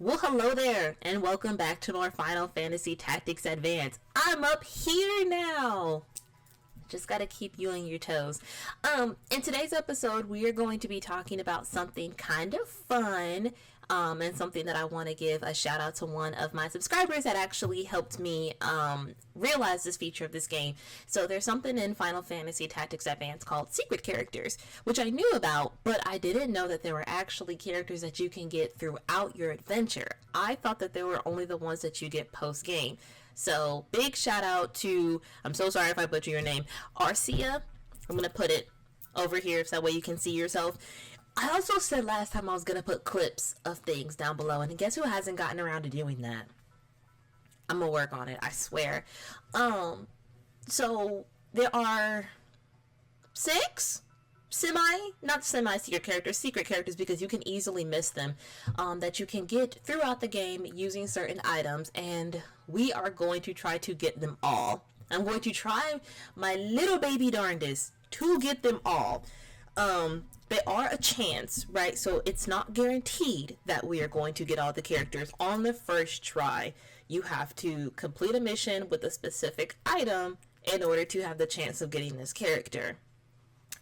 Well, hello there, and welcome back to more Final Fantasy Tactics Advance. I'm up here now. Just gotta keep you on your toes. In today's episode, we are going to be talking about something kind of fun, and something that I want to give a shout out to one of my subscribers that actually helped me realize this feature of this game. So there's something in Final Fantasy Tactics Advance called secret characters, which I knew about, but I didn't know that there were actually characters that you can get throughout your adventure. I thought that they were only the ones that you get post-game. So big shout out to, I'm so sorry if I butcher your name, Arcia. I'm going to put it over here so that way you can see yourself. I also said last time I was going to put clips of things down below, and guess who hasn't gotten around to doing that? I'm going to work on it, I swear. So there are not semi-secret characters, secret characters, because you can easily miss them, that you can get throughout the game using certain items, and we are going to try to get them all. I'm going to try my little baby darndest to get them all. They are a chance, right? So it's not guaranteed that we are going to get all the characters on the first try. You have to complete a mission with a specific item in order to have the chance of getting this character.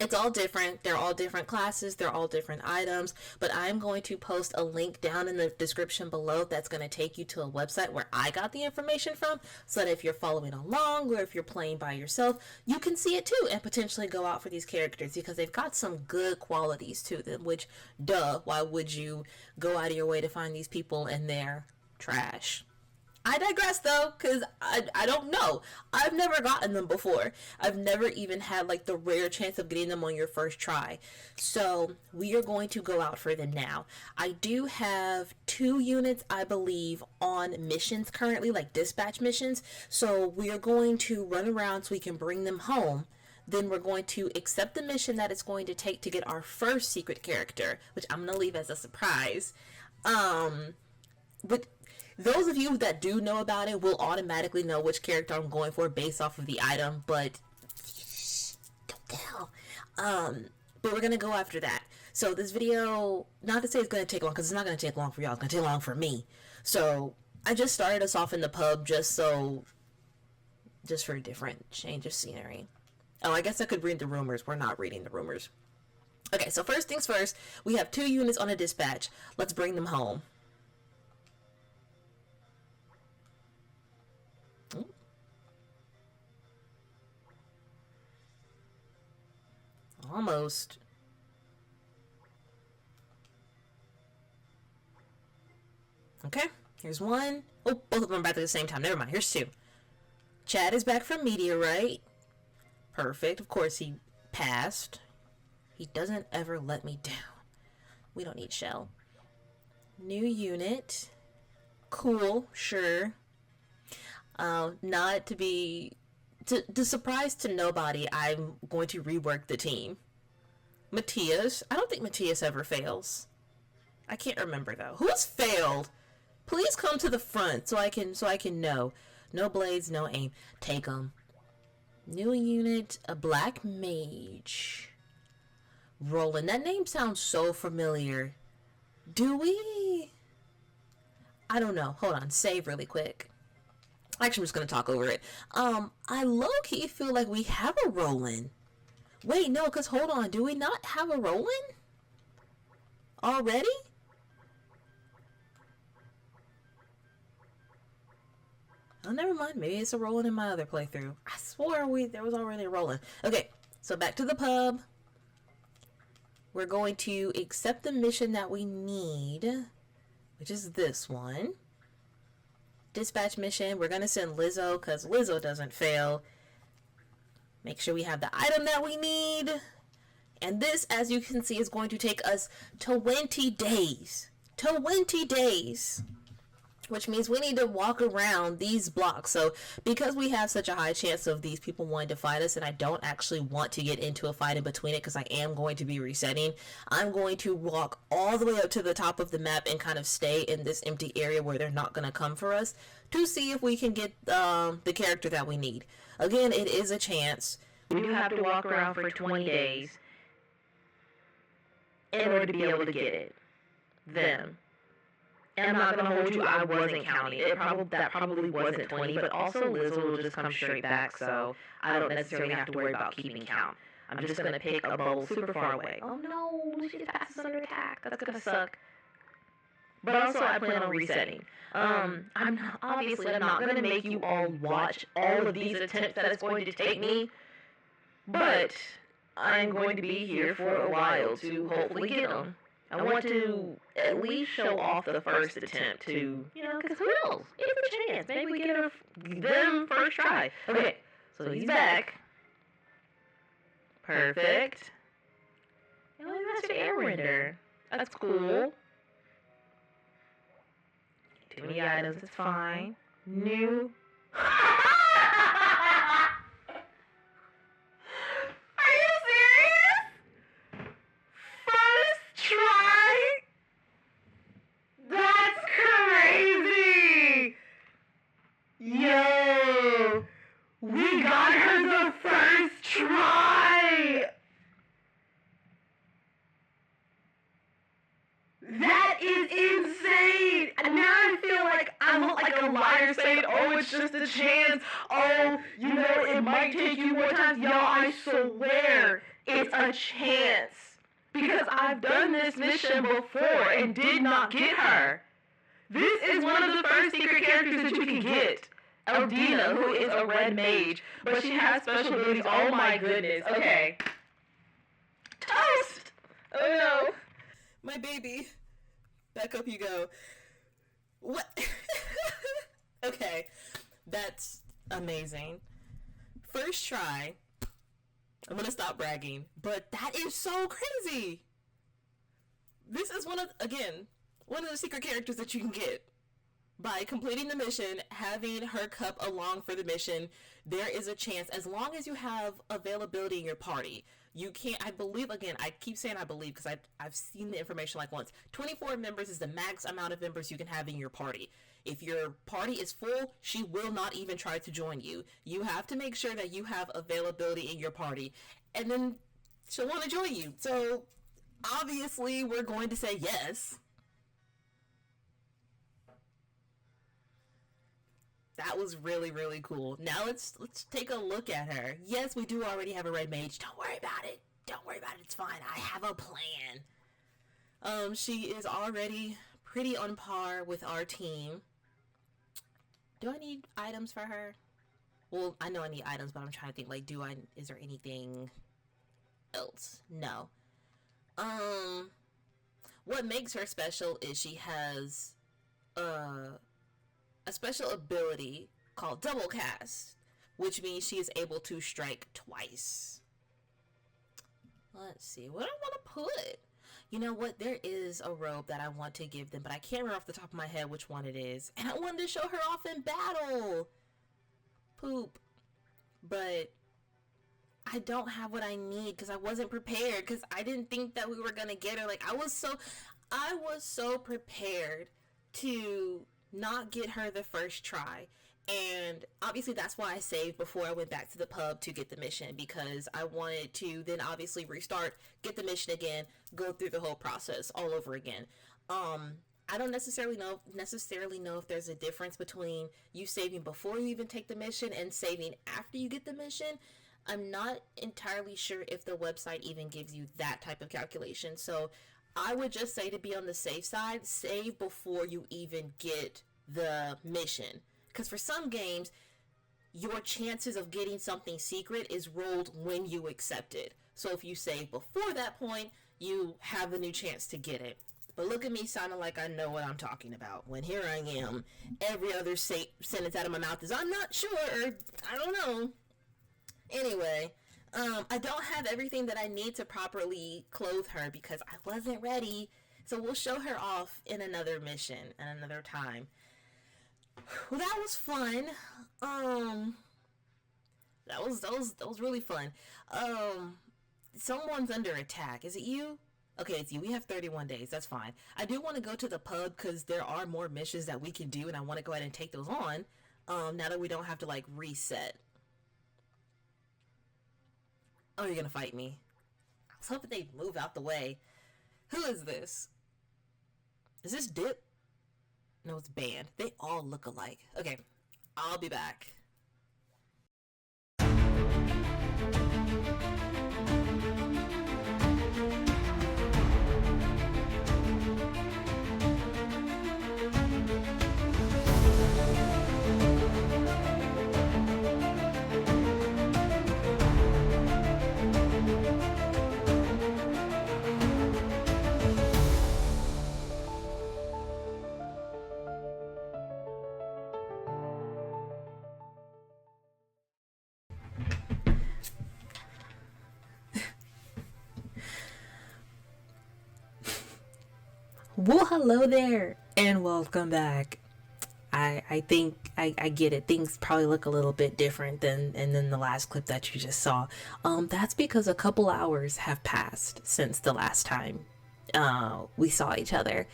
It's all different. They're all different classes. They're all different items. But I'm going to post a link down in the description below that's going to take you to a website where I got the information from, so that if you're following along or if you're playing by yourself, you can see it too and potentially go out for these characters, because they've got some good qualities to them, which, duh, why would you go out of your way to find these people and they're trash? I digress though, because I don't know. I've never gotten them before. I've never even had like the rare chance of getting them on your first try. So we are going to go out for them now. I do have 2 units, I believe, on missions currently, like dispatch missions. So we are going to run around so we can bring them home. Then we're going to accept the mission that it's going to take to get our first secret character, which I'm going to leave as a surprise. But those of you that do know about it will automatically know which character I'm going for based off of the item, but don't tell. But we're going to go after that. So this video, not to say it's going to take long, because it's not going to take long for y'all. It's going to take long for me. So I just started us off in the pub just for a different change of scenery. Oh, I guess I could read the rumors. We're not reading the rumors. Okay, so first things first, we have 2 units on a dispatch. Let's bring them home. Almost. Okay, here's 1. Oh, both of them are back at the same time. Never mind, here's 2. Chad is back from Meteorite. Perfect. Of course, he passed. He doesn't ever let me down. We don't need Shell. New unit. Cool, sure. Not to be... To surprise to nobody, I'm going to rework the team. Matthias. I don't think Matthias ever fails. I can't remember though. Who's failed? Please come to the front so I can know. No blades, no aim. Take them. New unit, a black mage. Roland. That name sounds so familiar. Do we? I don't know. Hold on. Save really quick. Actually, I'm just going to talk over it. I low-key feel like we have a Roland. Wait, no, because hold on. Do we not have a Roland? Already? Oh, never mind. Maybe it's a Roland in my other playthrough. I swore there was already a Roland. Okay, so back to the pub. We're going to accept the mission that we need, which is this one. Dispatch mission. We're going to send Lizzo because Lizzo doesn't fail. Make sure we have the item that we need. And this, as you can see, is going to take us 20 days. 20 days. Which means we need to walk around these blocks. So because we have such a high chance of these people wanting to fight us, and I don't actually want to get into a fight in between it because I am going to be resetting, I'm going to walk all the way up to the top of the map and kind of stay in this empty area where they're not going to come for us to see if we can get the character that we need. Again, it is a chance. We do have to walk around for 20 days in order to be able to get it. Them. And I'm not gonna hold you, I wasn't counting. That probably wasn't 20, but also Liz will just come straight back, so I don't necessarily have to worry about keeping count. I'm just gonna pick a bubble super far away. Oh no, she just passes under attack. That's gonna suck. But also, I plan on resetting. I'm not gonna make you all watch all of these attempts that it's going to take me, but I'm going to be here for a while to hopefully get them. I want to at least show off the first attempt to, because who knows? It's a chance. Maybe we get them first try. Okay, so he's back. Perfect. Oh, he mastered air render. That's cool. Too many items, it's fine. New. Are you serious? First try? That's crazy! Yo! We got her the first try! That is insane! Now I feel like I'm like a liar saying, oh, it's just a chance. Oh, it might take you more times. Y'all, I swear, it's a chance. Because I've done this mission before and did not get her. This is one of the first secret characters that you can get. Eldina, who is a red mage, but she has special abilities. Oh my goodness. Okay. Toast! Oh no. My baby. Back up you go. What? Okay. That's amazing. First try. I'm gonna stop bragging, but that is so crazy. This is one of the secret characters that you can get. By completing the mission, having her cup along for the mission, there is a chance, as long as you have availability in your party. You can't, I believe, again, I keep saying I believe because I've seen the information like once. 24 members is the max amount of members you can have in your party. If your party is full, she will not even try to join you. You have to make sure that you have availability in your party, and then she'll want to join you. So, obviously, we're going to say yes. That was really, really cool. Now let's take a look at her. Yes, we do already have a red mage. Don't worry about it. Don't worry about it. It's fine. I have a plan. She is already pretty on par with our team. Do I need items for her? Well, I know I need items, but I'm trying to think, like, is there anything else? No. What makes her special is she has, a special ability called double cast, which means she is able to strike twice. Let's see, what do I want to put? You know what, there is a robe that I want to give them, but I can't remember off the top of my head which one it is, and I wanted to show her off in battle. Poop. But I don't have what I need because I wasn't prepared, because I didn't think that we were gonna get her. Like, I was so prepared to not get her the first try, and obviously that's why I saved before I went back to the pub to get the mission, because I wanted to then obviously restart, get the mission again, go through the whole process all over again. I don't necessarily know if there's a difference between you saving before you even take the mission and saving after you get the mission. I'm not entirely sure if the website even gives you that type of calculation, so I would just say, to be on the safe side, save before you even get the mission. Because for some games, your chances of getting something secret is rolled when you accept it. So if you save before that point, you have a new chance to get it. But look at me sounding like I know what I'm talking about, when here I am, every other sentence out of my mouth is, I'm not sure, or I don't know. Anyway, I don't have everything that I need to properly clothe her because I wasn't ready. So we'll show her off in another mission at another time. Well, that was fun. That was really fun. Someone's under attack. Is it you? Okay, it's you. We have 31 days. That's fine. I do want to go to the pub because there are more missions that we can do, and I want to go ahead and take those on. Now that we don't have to, like, reset. Oh, you're gonna fight me. I was hoping they'd move out the way. Who is this? Is this Dip? No, it's banned. They all look alike. Okay, I'll be back. Well, hello there, and welcome back. I think I get it. Things probably look a little bit different than the last clip that you just saw. That's because a couple hours have passed since the last time we saw each other.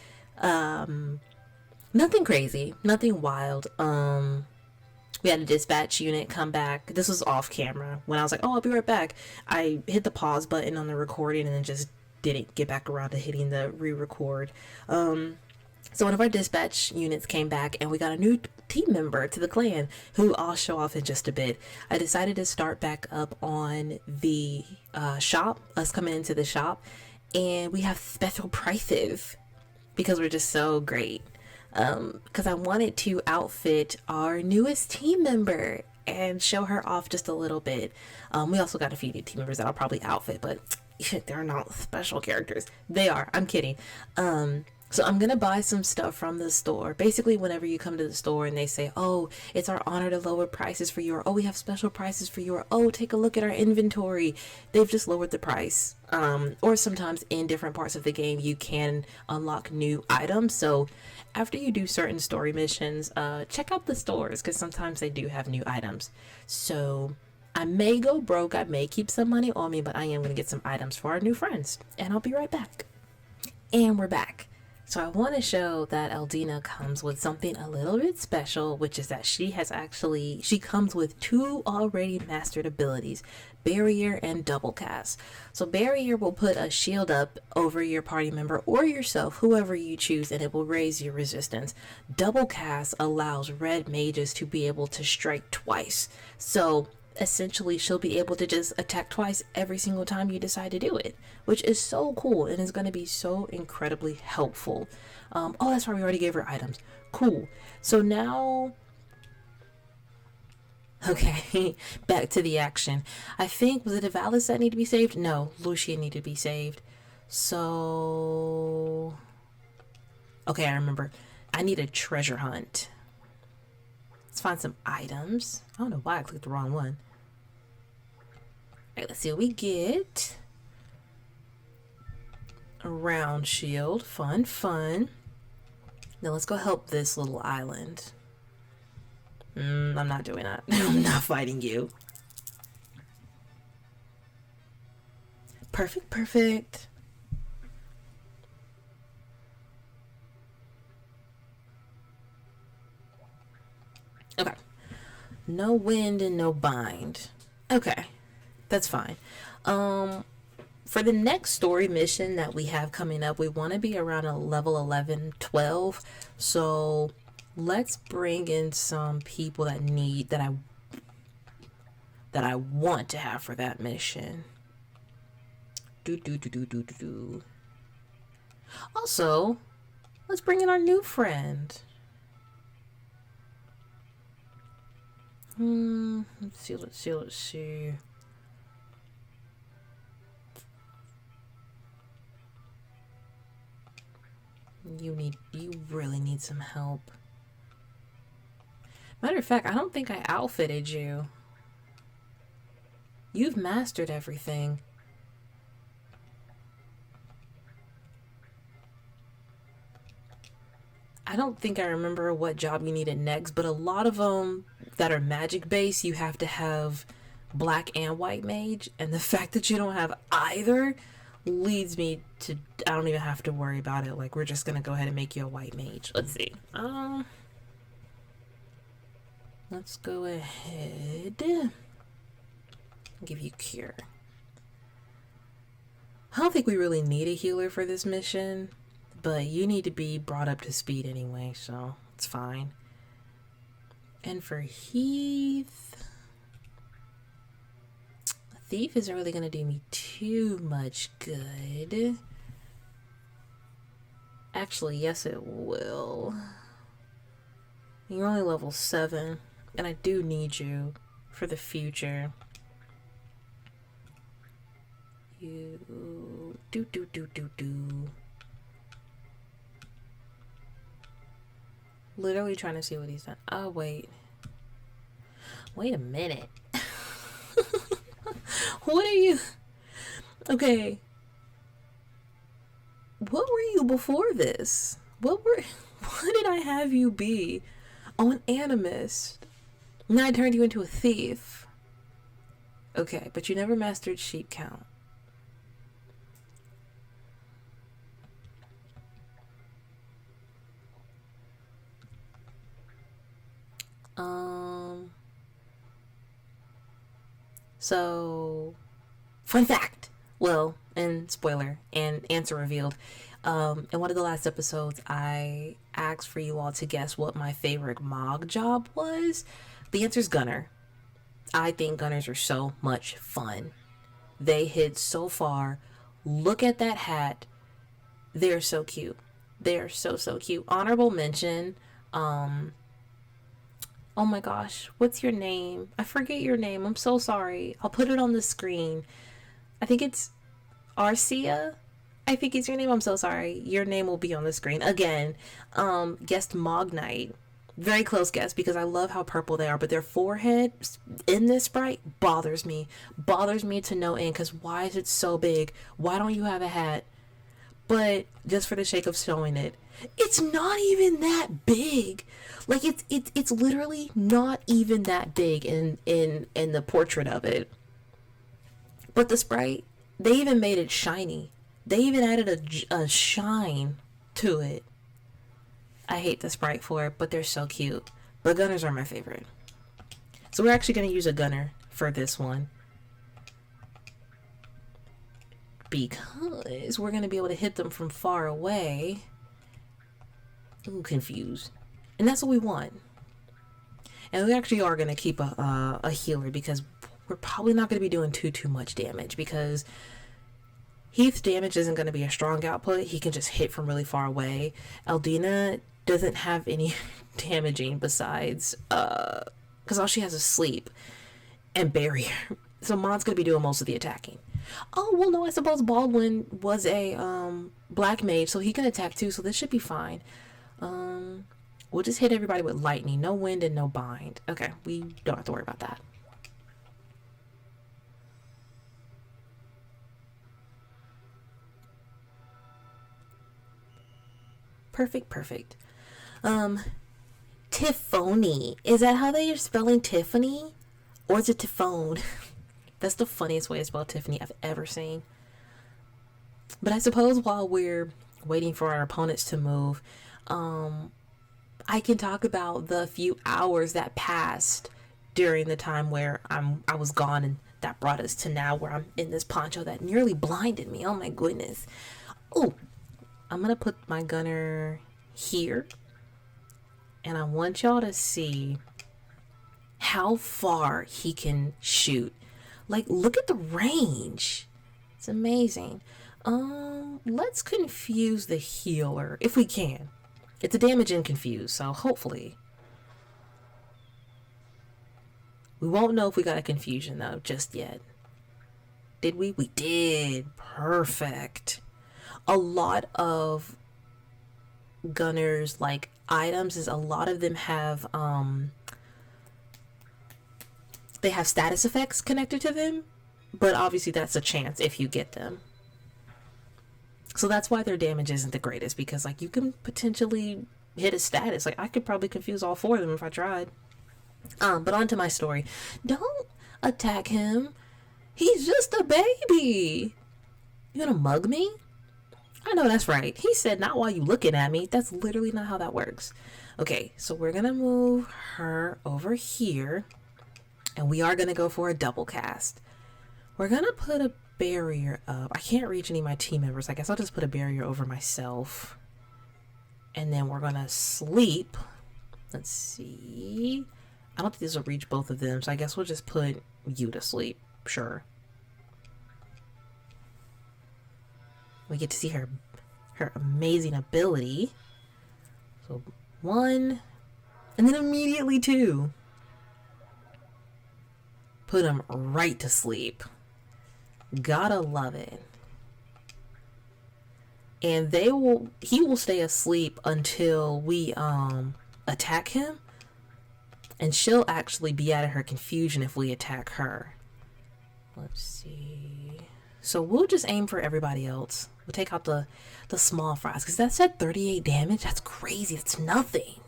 Nothing crazy, nothing wild. We had a dispatch unit come back. This was off camera. When I was like, "Oh, I'll be right back," I hit the pause button on the recording and then just didn't get back around to hitting the re-record. So one of our dispatch units came back and we got a new team member to the clan who I'll show off in just a bit. I decided to start back up on the shop, us coming into the shop, and we have special prices because we're just so great. Because I wanted to outfit our newest team member and show her off just a little bit. We also got a few new team members that I'll probably outfit, but they're not special characters. They are. I'm kidding. So I'm gonna buy some stuff from the store. Basically, whenever you come to the store and they say, "Oh, it's our honor to lower prices for you," or "Oh, we have special prices for you," or "Oh, take a look at our inventory," they've just lowered the price. Or sometimes in different parts of the game, you can unlock new items. So after you do certain story missions, check out the stores because sometimes they do have new items. So I may go broke, I may keep some money on me, but I am going to get some items for our new friends. And I'll be right back. And we're back. So I want to show that Eldina comes with something a little bit special, which is that she comes with two already mastered abilities, Barrier and Double Cast. So Barrier will put a shield up over your party member or yourself, whoever you choose, and it will raise your resistance. Double Cast allows red mages to be able to strike twice. So essentially she'll be able to just attack twice every single time you decide to do it, which is so cool and is going to be so incredibly helpful. Oh, that's right, we already gave her items. Cool. So now, okay, back to the action. I think, was it Avalis that need to be saved? No, Lucia needed to be saved. So okay, I remember. I need a treasure hunt. Let's find some items. I don't know why I clicked the wrong one. Alright, let's see what we get. A round shield. Fun, fun. Now let's go help this little island. I'm not doing that. I'm not fighting you. Perfect, perfect. Okay. No wind and no bind. Okay. That's fine. For the next story mission that we have coming up, we want to be around a level 11, 12. So let's bring in some people that I want to have for that mission. Also, let's bring in our new friend. Let's see. You really need some help. Matter of fact, I don't think I outfitted you. You've mastered everything. I don't think I remember what job you needed next, but a lot of them that are magic based, you have to have black and white mage, and the fact that you don't have either leads me to, I don't even have to worry about it. Like, we're just gonna go ahead and make you a white mage. Let's see. Let's go ahead. Give you cure. I don't think we really need a healer for this mission, but you need to be brought up to speed anyway, so it's fine. And for Heath, Thief isn't really gonna do me too much good. Actually, yes it will. You're only level 7, and I do need you for the future. You do. Literally trying to see what he's done. Oh, wait a minute. What are you? Okay. What were you before this? What did I have you be? Oh, an animist. Now I turned you into a thief. Okay, but you never mastered sheep count. So, fun fact. Well, and spoiler, and answer revealed. In one of the last episodes, I asked for you all to guess what my favorite Mog job was. The answer's Gunner. I think Gunners are so much fun. They hit so far. Look at that hat. They're so cute. They're so cute. Honorable mention. Oh my gosh, what's your name? I forget your name. I'm so sorry. I'll put it on the screen. I think it's Arcia. I think is your name. I'm so sorry. Your name will be on the screen. Again, guessed Mognite. Very close guess because I love how purple they are, but their forehead in this sprite bothers me. Bothers me to no end because why is it so big? Why don't you have a hat? But just for the sake of showing it, it's not even that big. Like it's literally not even that big in the portrait of it. But the sprite, they even made it shiny. They even added a shine to it. I hate the sprite for it, but they're so cute. But Gunners are my favorite. So we're actually going to use a Gunner for this one. Because we're going to be able to hit them from far away. I'm confused. And that's what we want. And we actually are going to keep a healer because we're probably not going to be doing too much damage because Heath's damage isn't going to be a strong output. He can just hit from really far away. Eldina doesn't have any damaging besides because all she has is sleep and barrier. So Mon's going to be doing most of the attacking. Oh, well, no, I suppose Baldwin was a black mage, so he can attack too, so this should be fine. We'll just hit everybody with lightning. No wind and no bind. Okay, we don't have to worry about that. Perfect. Tiffany. Is that how they are spelling Tiffany? Or is it Tiffone? That's the funniest way to spell Tiffany I've ever seen. But I suppose while we're waiting for our opponents to move, I can talk about the few hours that passed during the time where I was gone, and that brought us to now where I'm in this poncho that nearly blinded me. Oh my goodness. Oh, I'm gonna put my Gunner here, and I want y'all to see how far he can shoot. Like, look at the range. It's amazing. Let's confuse the healer if we can. It's a damage and confuse, so hopefully. We won't know if we got a confusion though just yet. Did we? We did. Perfect. A lot of Gunners like items is a lot of them have they have status effects connected to them, but obviously that's a chance if you get them. So that's why their damage isn't the greatest, because like you can potentially hit a status. Like I could probably confuse all 4 of them if I tried. But on to my story. Don't attack him. He's just a baby. You gonna mug me? I know that's right. He said not while you looking at me. That's literally not how that works. Okay, so we're gonna move her over here. And we are gonna go for a double cast. We're gonna put a barrier up. I can't reach any of my team members. I guess I'll just put a barrier over myself. and then we're gonna sleep. Let's see. I don't think this will reach both of them, so I guess we'll just put you to sleep. Sure. We get to see her amazing ability. So 1, and then immediately 2. Put him right to sleep. Gotta love it. And he will stay asleep until we attack him, and she'll actually be out of her confusion if we attack her. Let's see. So we'll just aim for everybody else. We'll take out the small fries, because that said 38 damage. That's crazy. It's nothing.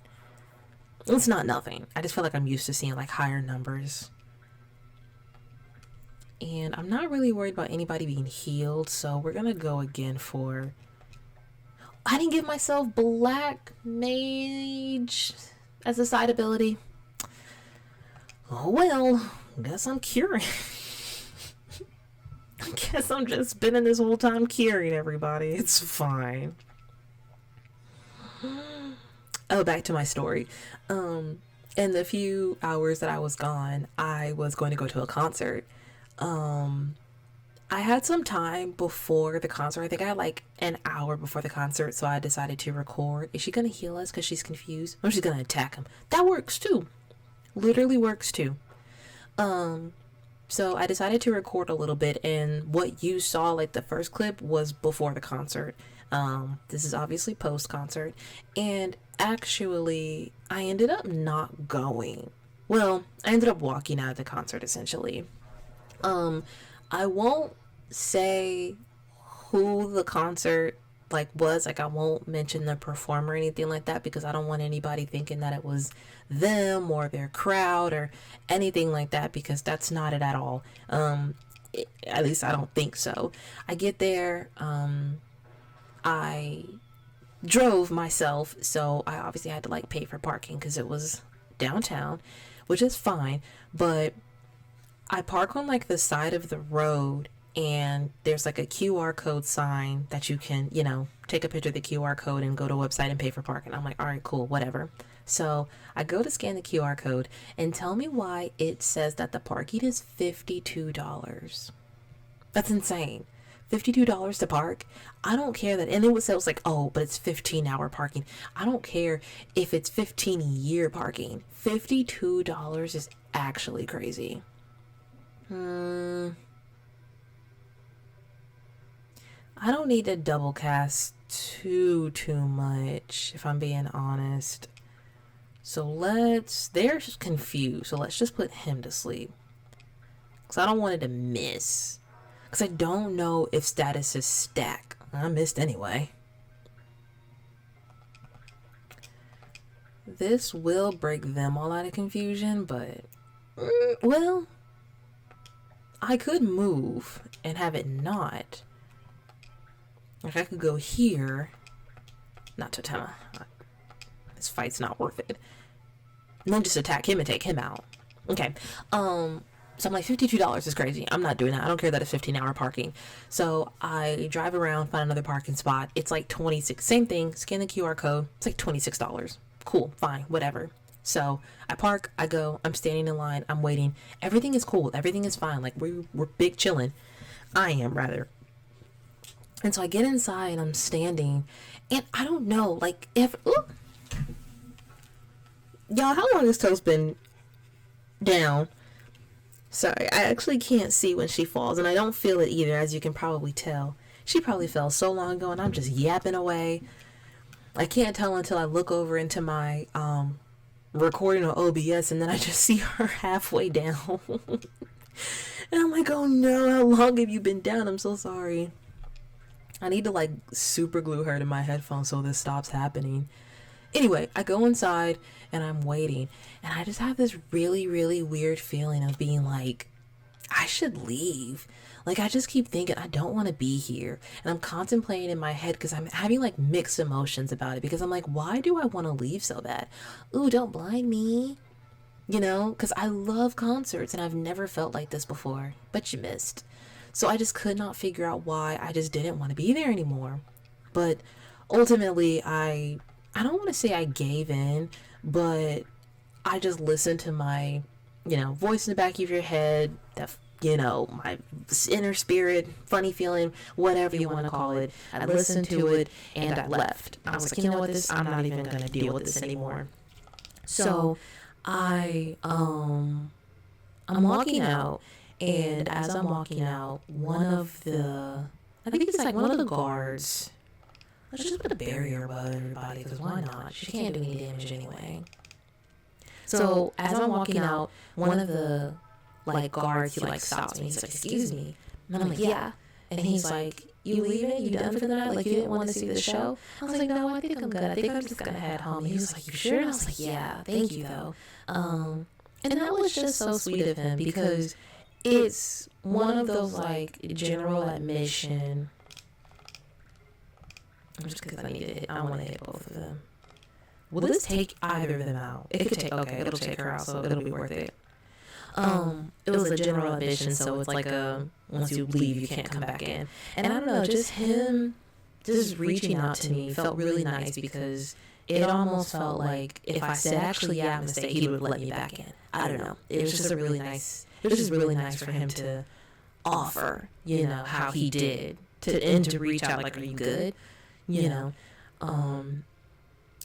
It's not nothing. I just feel like I'm used to seeing like higher numbers. And I'm not really worried about anybody being healed, so we're gonna go again for... I didn't give myself Black Mage as a side ability. Oh well, guess I'm curing. I guess I'm just spending this whole time curing everybody. It's fine. Oh, back to my story. In the few hours that I was gone, I was going to go to a concert. I had some time before the concert. I think I had like an hour before the concert, so I decided to record. Is she gonna heal us because she's confused? Or she's gonna attack him? That works too. Literally works too. So I decided to record a little bit, and what you saw, like the first clip, was before the concert. This is obviously post-concert, and actually I ended up not going. Well, I ended up walking out of the concert essentially. I won't say who the concert like was. Like, I won't mention the performer or anything like that, because I don't want anybody thinking that it was them or their crowd or anything like that, because that's not it at all. At least I don't think so. I get there, I drove myself, so I obviously had to like pay for parking because it was downtown, which is fine, but I park on like the side of the road, and there's like a QR code sign that you can, take a picture of the QR code and go to a website and pay for parking. I'm like, all right, cool, whatever. So I go to scan the QR code, and tell me why it says that the parking is $52. That's insane. $52 to park. I don't care that, and it was like, oh, but it's 15-hour parking. I don't care if it's 15-year parking. $52 is actually crazy. I don't need to double cast too much, if I'm being honest. So they're just confused, so let's just put him to sleep, because I don't want it to miss, because I don't know if statuses stack. I missed anyway. This will break them all out of confusion, but well, I could move and have it not. Like, I could go here. Not Totema. This fight's not worth it. And then just attack him and take him out. Okay. So I'm like, $52 is crazy. I'm not doing that. I don't care that it's 15-hour parking. So I drive around, find another parking spot. It's like 26. Same thing. Scan the QR code. It's like $26. Cool. Fine. Whatever. So I park. I go. I'm standing in line. I'm waiting. Everything is cool. Everything is fine. Like, we're big chilling. I am, rather. And so I get inside and I'm standing, and I don't know, like, y'all, how long has Toast been down? Sorry, I actually can't see when she falls, and I don't feel it either, as you can probably tell. She probably fell so long ago, and I'm just yapping away. I can't tell until I look over into my recording on OBS, and then I just see her halfway down. And I'm like, oh no, how long have you been down? I'm so sorry. I need to like super glue her to my headphones so this stops happening. Anyway, I go inside and I'm waiting, and I just have this really, really weird feeling of being like, I should leave. Like, I just keep thinking, I don't want to be here. And I'm contemplating in my head, because I'm having like mixed emotions about it, because I'm like, why do I want to leave so bad? Ooh, don't blind me. Because I love concerts and I've never felt like this before, but you missed. So I just could not figure out why I just didn't want to be there anymore. But ultimately, I I don't want to say I gave in, but I just listened to my, voice in the back of your head, that, my inner spirit, funny feeling, whatever you want to call it. I listened to it and I left. I was like, you know what, I'm not even going to deal with this anymore. So I'm walking out, and as I'm walking out, I think it's like one of the guards, let's just put a barrier above everybody, because why not? She can't do any damage anyway. So as I'm walking out, one of the guards, he stops me. He's like, excuse me. And I'm like, yeah. And he's like, you leaving? You done for the night? Like, you didn't want to see the show? I was like, no, I think I'm good. I think I'm just gonna head home. And he was like, you sure? And I was like, yeah, thank you though. And that was just so sweet of him, because it's one of those general admission. Just because I want to hit both of them. Will this take either of them out? It could take, okay, it'll take her out, so it'll be worth it. It was a general admission, so it's like once you leave, you can't come back in. And I don't know, just him just reaching out to me felt really nice, because it almost felt like if I said, actually, yeah, I'm gonna stay, he would let me back in. I don't know. It was just really nice for him to offer, how he did, to reach out, like, are you good?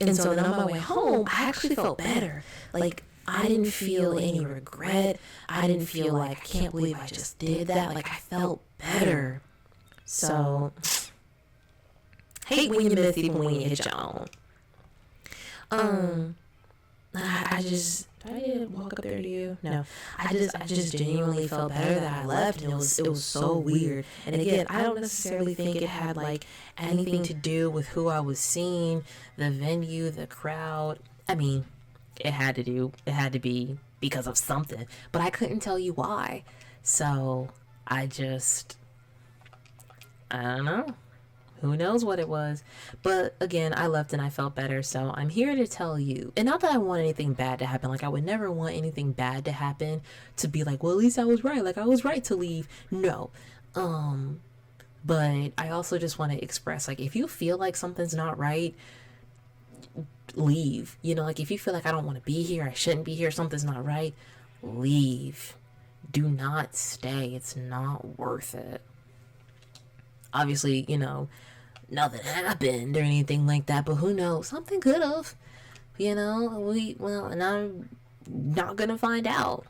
And so then on my way home, I actually felt better. Like, I didn't feel any regret. I didn't feel like, I can't believe I just did that. Like, I felt better. So, hate when you miss even when you hit your own. Did I need to walk up there to you? No. I just genuinely felt better that I left, and it was so weird. And again, I don't necessarily think it had anything to do with who I was seeing, the venue, the crowd. I mean, it had to be because of something, but I couldn't tell you why. So I don't know. Who knows what it was? But again, I left and I felt better. So I'm here to tell you, and not that I want anything bad to happen. I would never want anything bad to happen, to be like, well, at least I was right. I was right to leave. No. But I also just want to express, if you feel like something's not right, leave. If you feel like I don't want to be here, I shouldn't be here, something's not right, leave. Do not stay. It's not worth it. Obviously, nothing happened or anything like that, but who knows? Something could have. And I'm not gonna find out.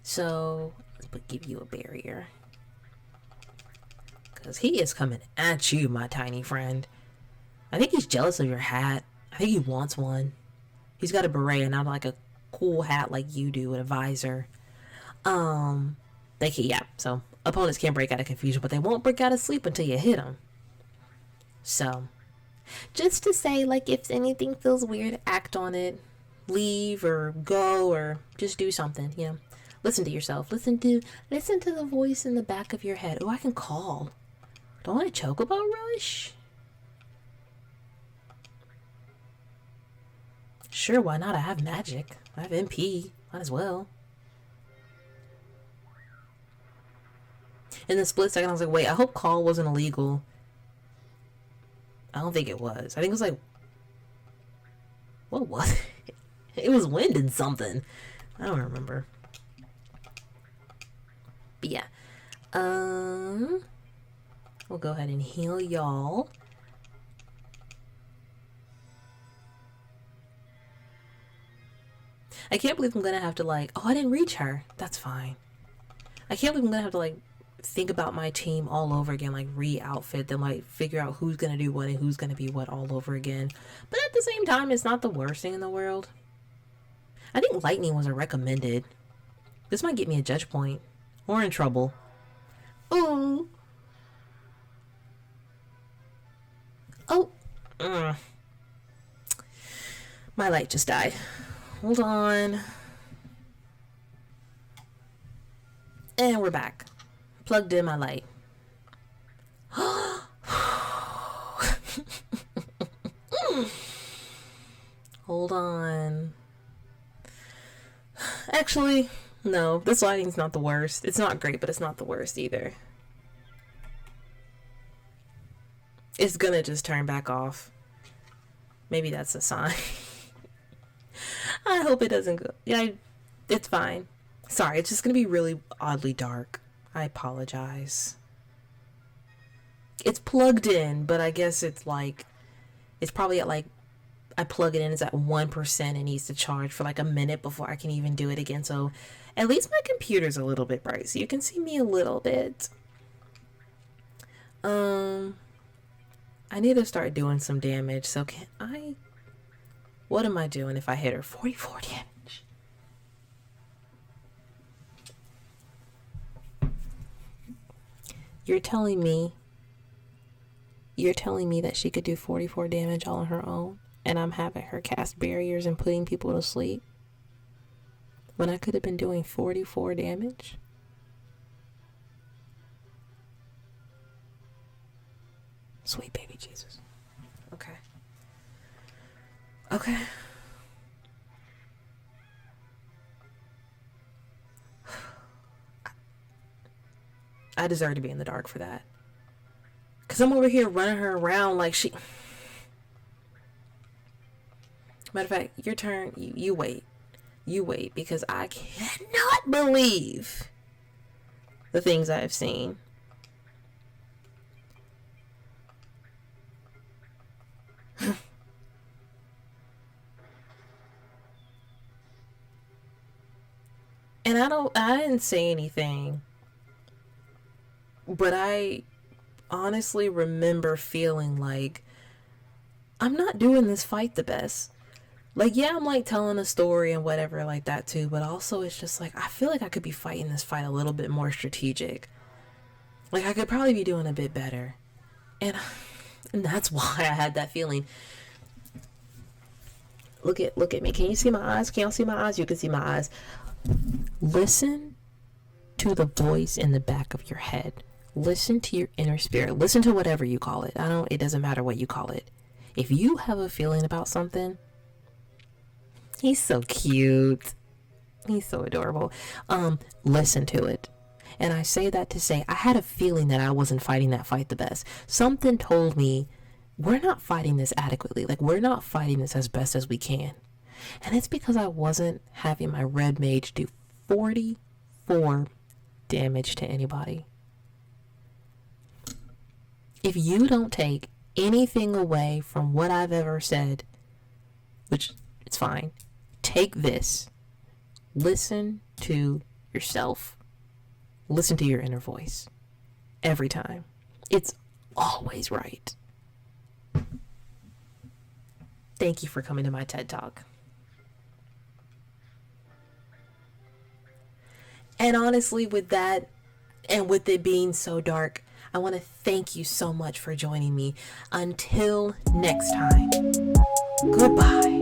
So, but give you a barrier, because he is coming at you, my tiny friend. I think he's jealous of your hat. I think he wants one. He's got a beret and not a cool hat like you do with a visor. So opponents can't break out of confusion, but they won't break out of sleep until you hit them. So, just to say, if anything feels weird, act on it. Leave or go or just do something, Listen to yourself. Listen to the voice in the back of your head. Oh, I can call. Don't want to choke about Rush? Sure, why not? I have magic. I have MP. Might as well. In the split second, I was like, wait, I hope call wasn't illegal. I don't think it was. I think it was what was it? It was wind and something. I don't remember. But yeah. We'll go ahead and heal y'all. I can't believe I'm gonna have to oh, I didn't reach her. That's fine. I can't believe I'm gonna have to think about my team all over again, re-outfit them, figure out who's gonna do what and who's gonna be what all over again. But at the same time, it's not the worst thing in the world. I think lightning was a recommended. This might get me a judge point. Or in trouble. Ooh. Oh. My light just died. Hold on. And we're back. Plugged in my light. Hold on. Actually, no. This lighting's not the worst. It's not great, but it's not the worst either. It's gonna just turn back off. Maybe that's a sign. I hope it doesn't go. Yeah, it's fine. Sorry, it's just gonna be really oddly dark. I apologize. It's plugged in, but I guess it's like, it's probably at like, I plug it in, it's at 1% and needs to charge for like a minute before I can even do it again. So at least my computer's a little bit bright, so you can see me a little bit. I need to start doing some damage. So can I, what am I doing if I hit her? 44 damage. You're telling me that she could do 44 damage all on her own, and I'm having her cast barriers and putting people to sleep when I could have been doing 44 damage? Sweet baby Jesus. Okay. Okay. I deserve to be in the dark for that. Because I'm over here running her around like she... Matter of fact, your turn. You wait. You wait, because I cannot believe the things I have seen. And I didn't say anything, but I honestly remember feeling like I'm not doing this fight the best. Like, yeah, I'm like telling a story and whatever like that too, but also it's just like I feel like I could be fighting this fight a little bit more strategic. Like I could probably be doing a bit better. And that's why I had that feeling. Look at me. Can you see my eyes? Can y'all see my eyes? You can see my eyes. Listen to the voice in the back of your head. Listen to your inner spirit. Listen to whatever you call it. It doesn't matter what you call it. If you have a feeling about something, he's so cute. He's so adorable. Listen to it. And I say that to say I had a feeling that I wasn't fighting that fight the best. Something told me we're not fighting this adequately. Like, we're not fighting this as best as we can. And it's because I wasn't having my red mage do 44 damage to anybody. If you don't take anything away from what I've ever said, which it's fine, take this. Listen to yourself. Listen to your inner voice. Every time. It's always right. Thank you for coming to my TED Talk. And honestly, with that, and with it being so dark, I want to thank you so much for joining me. Until next time, goodbye.